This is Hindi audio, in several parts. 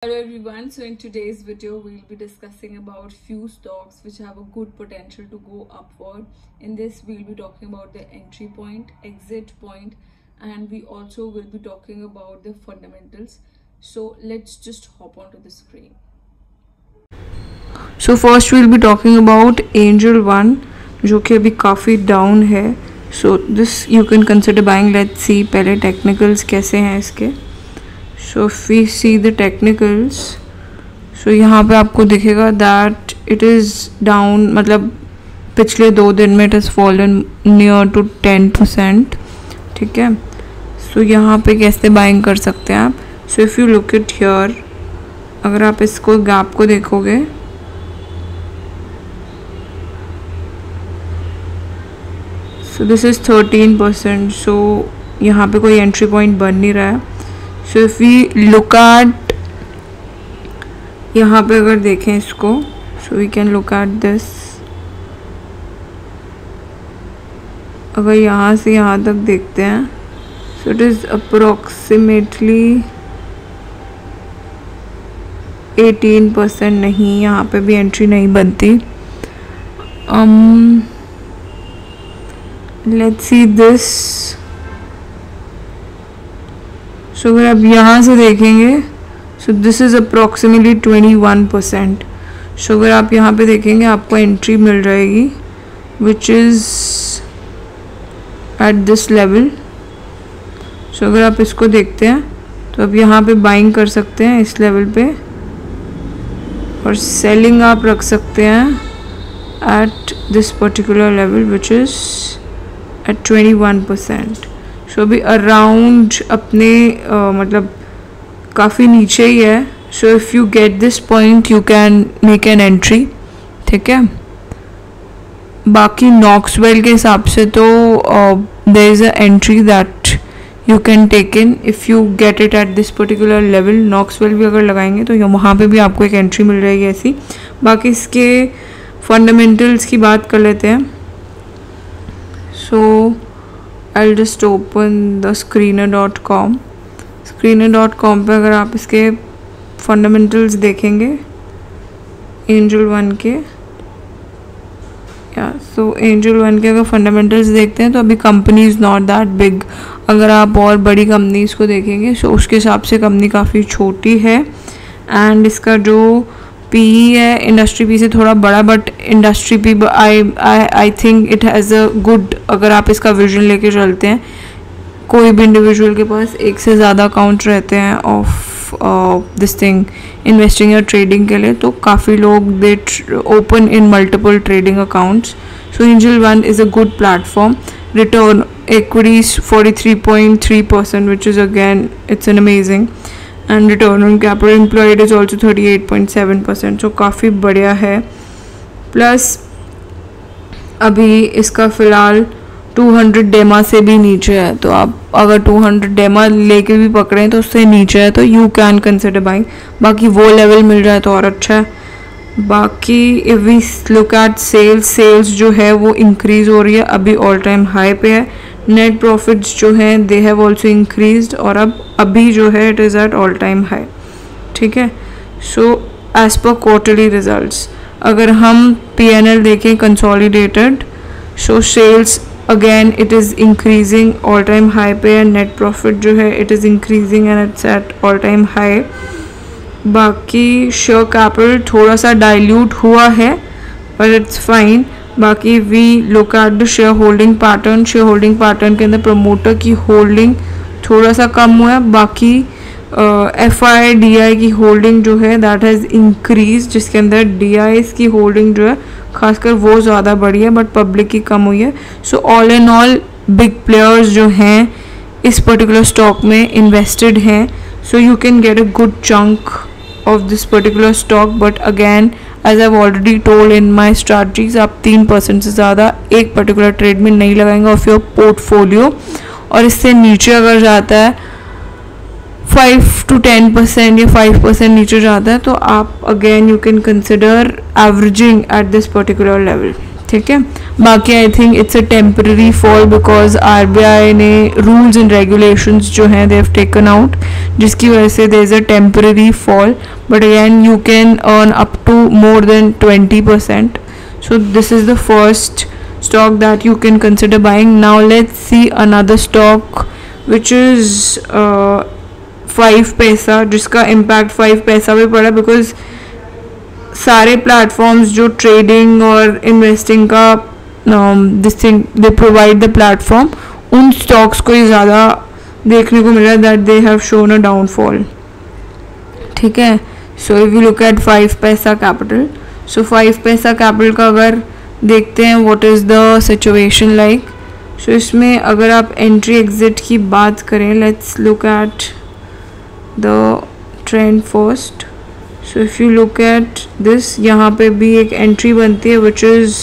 Hello everyone, so in today's video we'll be discussing about few stocks which have a good potential to go upward. In this we'll be talking about the entry point, exit point, and we also will be talking about the fundamentals. So let's just hop onto the screen. So first we'll be talking about Angel One जो कि अभी काफ़ी डाउन है. So this you can consider buying. Let's see पहले technicals कैसे हैं इसके. So if we see the technicals, so यहाँ पे आपको दिखेगा that it is down, मतलब पिछले 2 दिन में it has fallen near to 10%. ठीक है. So यहाँ पे कैसे बाइंग कर सकते हैं आप. So if you look at here, अगर आप इसको गैप को देखोगे, so this is 13%. So यहाँ पे कोई एंट्री पॉइंट बन नहीं रहा है. So if we look at, यहाँ पे अगर देखें इसको, so we can look at this. अगर यहाँ से यहाँ तक देखते हैं, so it is approximately 18%. नहीं, यहाँ पे भी एंट्री नहीं बनती. Let's see this. So अगर आप यहाँ से देखेंगे, so this is approximately 21%. So अगर आप यहाँ पे देखेंगे आपको एंट्री मिल जाएगी which is at this level. So अगर आप इसको देखते हैं तो आप यहाँ पे बाइंग कर सकते हैं इस लेवल पे, और सेलिंग आप रख सकते हैं at this particular level which is at 21%. सो अभी अराउंड अपने मतलब काफ़ी नीचे ही है. So if you get this point you can make an entry. ठीक है. बाकी नॉक्सवेल के हिसाब से तो there is a entry that you can take in if you get it at this particular level. नॉक्सवेल भी अगर लगाएंगे तो वहाँ पे भी आपको एक एंट्री मिल जाएगी ऐसी. बाकी इसके फंडामेंटल्स की बात कर लेते हैं. सो I'll just open the screener.com. screener.com पे अगर आप इसके फंडामेंटल्स देखेंगे एंजल वन के, या सो एंजल वन के अगर फंडामेंटल्स देखते हैं तो अभी company is not that big. अगर आप और बड़ी कंपनीज़ को देखेंगे सो उसके हिसाब से कंपनी काफ़ी छोटी है. एंड इसका जो पी है इंडस्ट्री पी से थोड़ा बड़ा, but industry P I think it has a good. अगर आप इसका विजन लेके चलते हैं, कोई भी इंडिविजुअल के पास एक से ज़्यादा अकाउंट रहते हैं ऑफ दिस थिंग इन्वेस्टिंग या ट्रेडिंग के लिए, तो काफ़ी लोग दे open in multiple trading accounts. So angel one is a good platform. Return equities 43.3%, which is again it's an amazing. And return on capital employed is also 38.7%. so काफ़ी बढ़िया है. प्लस अभी इसका फ़िलहाल 200 डेमा से भी नीचे है, तो आप अगर 200 डेमा लेके भी पकड़ें तो उससे नीचे है तो यू कैन कंसिडर बाइंग. बाकी वो लेवल मिल जाए तो और अच्छा है. बाकी if we look at sales जो है वो इंक्रीज़ हो रही है, अभी ऑल टाइम हाई पे है. नेट प्रॉफिट्स जो हैं दे हैव ऑल्सो इंक्रीज्ड, और अब अभी जो है it is at all time high. ठीक है. So as per quarterly results अगर हम P&L देखें consolidated, so sales again it is increasing, all time high पे है. नेट प्रॉफिट जो है it is increasing and it's at all time high. बाकी शेयर कैपिटल थोड़ा सा डाइल्यूट हुआ है पर इट्स फाइन. बाकी we look at the share holding pattern के अंदर प्रमोटर की होल्डिंग थोड़ा सा कम हुआ है. बाकी FIDI की होल्डिंग जो है दैट हैज़ इंक्रीज, जिसके अंदर DIs की होल्डिंग जो है खासकर वो ज़्यादा बढ़ी है, बट पब्लिक की कम हुई है. So all in all big players जो हैं इस पर्टिकुलर स्टॉक में इन्वेस्टेड हैं. सो you can get a good chunk of this particular stock, but again as I've already told in my strategies, आप 3% से ज़्यादा एक पर्टिकुलर ट्रेड में नहीं लगाएंगे ऑफ योर पोर्टफोलियो. और इससे नीचे अगर जाता है 5 to 10% या 5% नीचे जाता है तो आप again you can consider averaging at this particular level. ठीक है। बाकी I think it's a temporary fall because RBI ने रूल्स एंड रेगुलेशंस जो हैं दे हैव टेकन आउट, जिसकी वजह से there is a temporary fall, but again you can earn up to more than 20%. So this is the first stock that you can consider buying. Now let's see another stock which is 5 पैसा, जिसका इम्पैक्ट 5 पैसा पे पड़ा बिकॉज सारे प्लेटफॉर्म्स जो ट्रेडिंग और इन्वेस्टिंग का this thing they provide the platform, उन स्टॉक्स को ही ज़्यादा देखने को मिला that they have shown a downfall, ठीक है। So if you look at 5 पैसा कैपिटल, सो 5 पैसा कैपिटल का अगर देखते हैं what is the situation like, so इसमें अगर आप एंट्री एग्जिट की बात करें, let's look at the trend first. So if you look at this, यहाँ पे भी एक एंट्री बनती है विच इज़,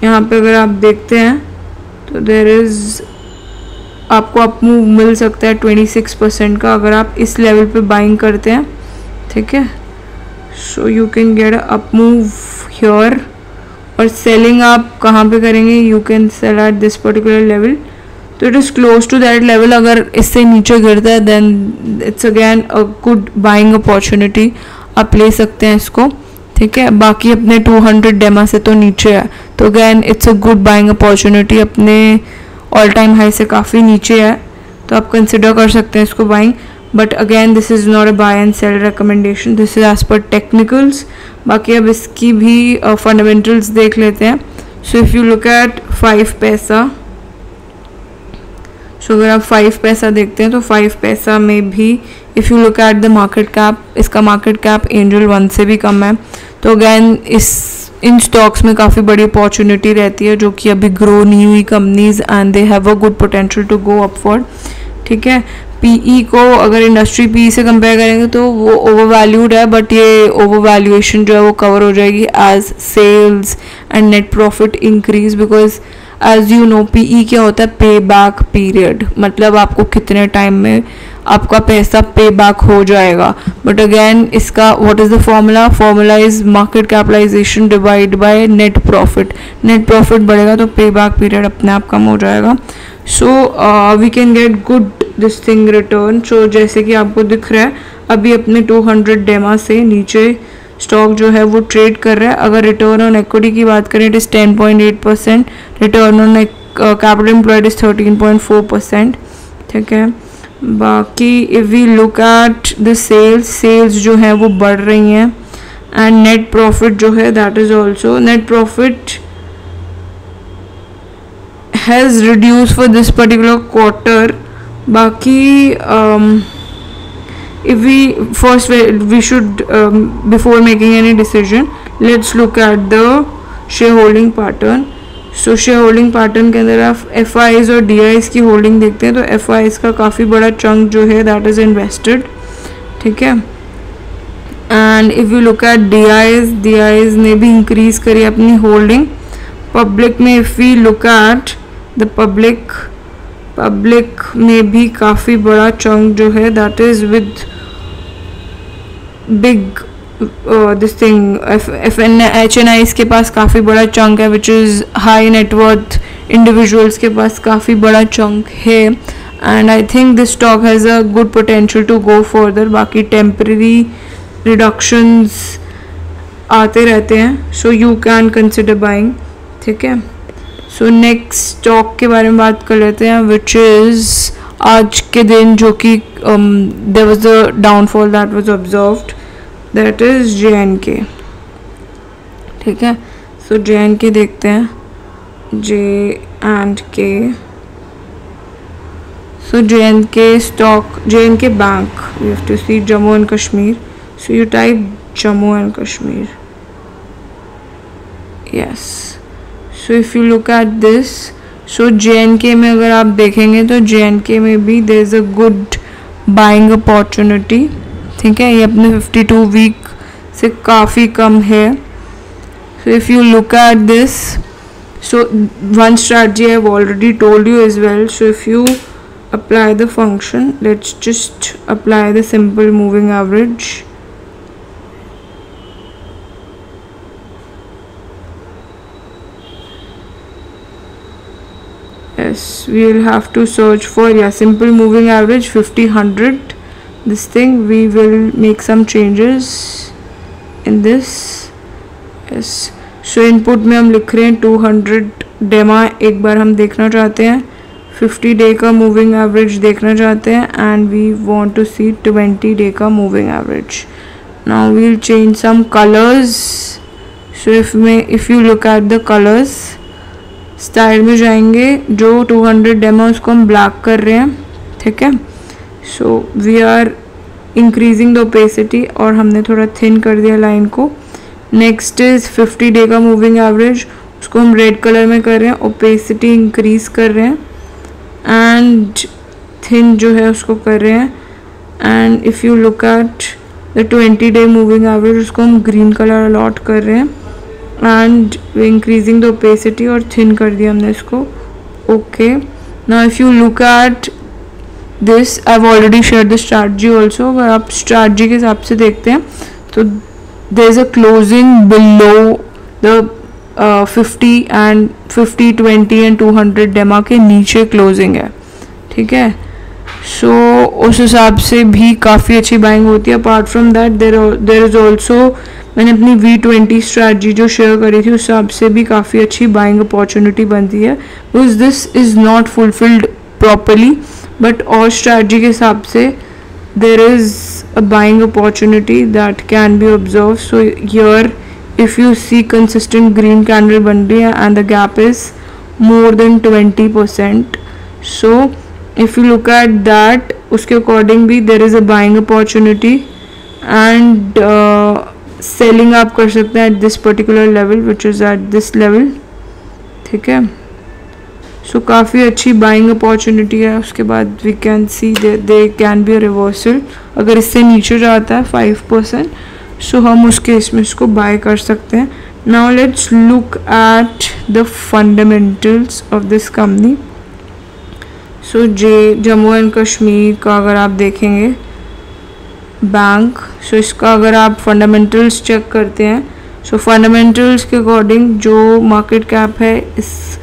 यहाँ पे अगर आप देखते हैं तो देयर इज़ आपको अप मूव मिल सकता है 26% का अगर आप इस लेवल पे बाइंग करते हैं, ठीक है. So you can get up move here, और सेलिंग आप कहाँ पे करेंगे, you can sell at this particular level, तो it is close to that level. अगर इससे नीचे गिरता है then it's again a good buying opportunity, आप ले सकते हैं इसको, ठीक है. बाकी अपने 200 डेमा से तो नीचे है, तो again it's a good buying opportunity, अपने ऑल टाइम हाई से काफ़ी नीचे है, तो आप कंसिडर कर सकते हैं इसको buying. But again this is not a buy and sell recommendation, this is as per technicals. बाकी अब इसकी भी फंडामेंटल्स देख लेते हैं. So if you look at 5 पैसा, सो अगर आप 5 पैसा देखते हैं तो 5 पैसा में भी if you look at the market cap, इसका मार्केट कैप एंजल 1 से भी कम है, तो अगेन इन स्टॉक्स में काफ़ी बड़ी अपॉर्चुनिटी रहती है जो कि अभी ग्रो नहीं हुई companies and they have a good potential to go upward, ठीक है. पीई को अगर इंडस्ट्री पीई से कंपेयर करेंगे तो वो ओवर वैल्यूड है, बट ये ओवर वैल्यूएशन जो है वो कवर हो जाएगी as sales and net profit increase, because as you know PE क्या होता है, पे बैक पीरियड, मतलब आपको कितने टाइम में आपका पैसा पे बैक हो जाएगा. बट अगेन इसका what is the formula is market capitalisation divide by net profit. Net profit बढ़ेगा तो पे बैक पीरियड अपने आप कम हो जाएगा. So we can get good this thing return. So जैसे कि आपको दिख रहा है अभी अपने 200 डेमा से नीचे स्टॉक जो है वो ट्रेड कर रहा है. अगर रिटर्न ऑन इक्विटी की बात करें it is 10.8%, return on capital employed is 13.4%, ठीक है. बाकी if we look at the sales जो है वो बढ़ रही हैं, एंड नेट प्रॉफिट जो है that is also, net profit has reduce for this particular quarter. बाकी if we first we should before making any decision let's look at the shareholding pattern. So shareholding pattern के अंदर आप FIs और DIs की होल्डिंग देखते हैं तो FIs का काफ़ी बड़ा चंक जो है that is invested, ठीक है. And if you look at DIs ने भी इंक्रीज करी अपनी होल्डिंग. पब्लिक में if we look at the public में भी काफ़ी बड़ा चंक जो है that is with big this thing HNIs के पास काफ़ी बड़ा चंक है which is high net worth individuals के पास काफ़ी बड़ा चंक है. And I think this stock has a good potential to go further. बाकी टेम्पररी रिडक्शंस आते रहते हैं, सो यू कैन कंसिडर बाइंग, ठीक है. सो नेक्स्ट स्टॉक के बारे में बात कर लेते हैं विच इज़ आज के दिन जो कि there was the downfall that was observed, that is JNK, ठीक है. सो JNK देखते हैं, J&K. So JNK stock, JNK Bank, you have to see Jammu and Kashmir. So you type Jammu and Kashmir, yes. So if you look at this, so JNK में अगर आप देखेंगे तो JNK में भी there is a good buying opportunity, ठीक है. ये अपने 52 वीक से काफ़ी कम है. So if you look at this, so one strategy I have already told you as well. So if you apply the function, let's just apply the simple moving average. Yes, we will have to search for, yeah, simple moving average 50, 100. This thing we will make some changes in this. Yes, so input में हम लिख रहे हैं 200 डेमा एक बार हम देखना चाहते हैं, 50 डे का मूविंग एवरेज देखना चाहते हैं, and we want to see 20 day का moving average. Now we will change some colours. So if you look at the colours, style में जाएंगे, जो 200 डेमा उसको हम ब्लैक कर रहे हैं, ठीक है. So we are increasing the opacity, और हमने थोड़ा थिन कर दिया लाइन को. नेक्स्ट इज़ 50 डे का मूविंग एवरेज, उसको हम रेड कलर में कर रहे हैं, ओपेसिटी इंक्रीज कर रहे हैं, एंड थिन जो है उसको कर रहे हैं. And if you look at the 20 day moving average, उसको हम ग्रीन कलर अलॉट कर रहे हैं, एंड इंक्रीजिंग द ओपेसिटी, और थिन कर दिया हमने इसको. Okay, now if you look at this, I have already share the strategy also. अगर आप स्ट्रैटेजी के हिसाब से देखते हैं तो there is a closing below the 50 and 50, 20 and 200 DEMA के नीचे क्लोजिंग है, ठीक है. सो उस हिसाब से भी काफ़ी अच्छी बाइंग होती है. Apart from that there is also, मैंने अपनी V20 स्ट्रैटेजी जो शेयर करी थी उस हिसाब से भी काफ़ी अच्छी बाइंग अपॉर्चुनिटी बनती है, because this is not fulfilled properly, but और स्ट्रैटेजी के हिसाब से there is a buying opportunity that can be observe. So here if you see consistent green candle बन रही है and the gap is more than 20%. so if you look at that, उसके according भी there is a buying opportunity, and selling आप कर सकते हैं at this particular level which is at this level, ठीक है. so काफ़ी अच्छी buying opportunity है. उसके बाद we can see there can be a reversal. अगर इससे नीचे जाता है 5%, सो हम उस केस में इसको बाय कर सकते हैं. Now let's look at the fundamentals of this company. So Jammu and Kashmir का अगर आप देखेंगे बैंक, सो इसका अगर आप फंडामेंटल्स चेक करते हैं, सो फंडामेंटल्स के अकॉर्डिंग जो मार्केट कैप है इस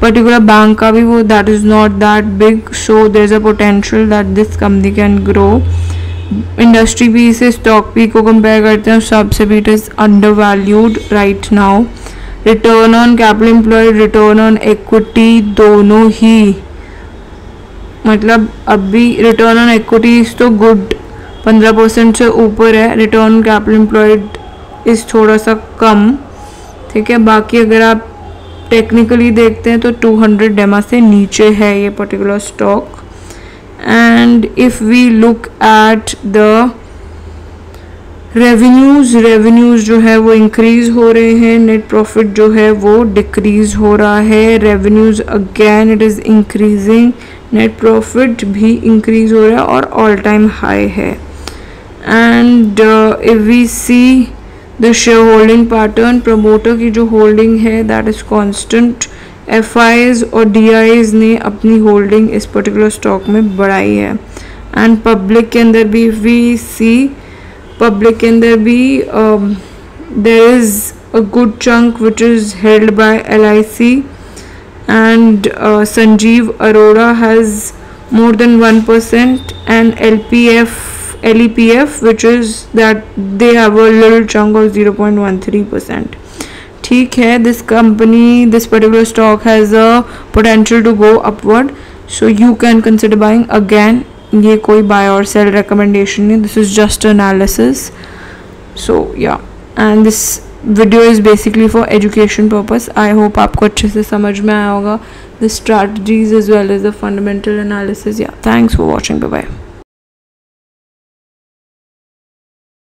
पर्टिकुलर बैंक का भी, वो that is not that big. So there is a potential that this company can grow. Industry भी से स्टॉक भी को कंपेयर करते हैं, उस हिसाब से भी it is under valued right now. Return on capital employed, return on equity, दोनों ही मतलब अभी रिटर्न ऑन इक्विटी तो गुड 15% से ऊपर है, रिटर्न ऑन कैपिटल एम्प्लॉयड इस थोड़ा सा कम, ठीक है. बाकी अगर आप टेक्निकली देखते हैं तो 200 डेमा से नीचे है ये particular stock. and if we look at the revenues जो है वो इंक्रीज हो रहे हैं, नेट प्रॉफिट जो है वो डिक्रीज हो रहा है. Revenues again it is increasing, net profit भी इंक्रीज हो रहा है और ऑल टाइम हाई है. And if we see the share holding pattern, promoter की जो होल्डिंग है दैट इज़ कॉन्स्टेंट. FIs और DIs ने अपनी होल्डिंग इस पर्टिकुलर स्टॉक में बढ़ाई है. एंड पब्लिक के अंदर भी वी सी, पब्लिक के अंदर भी there is a good chunk which is held by LIC, and Sanjeev Arora has more than 1%, and LEPF which is that they have a little chunk of 0.13%. ठीक है, this company, this particular stock has a potential to go upward, so you can consider buying. Again ये कोई बाय और सेल रिकमेंडेशन नहीं, this is just analysis. So yeah, and this video is basically for education purpose. I hope आपको अच्छे से समझ में आया होगा the strategies as well as the fundamental analysis. Yeah, thanks for watching, bye bye.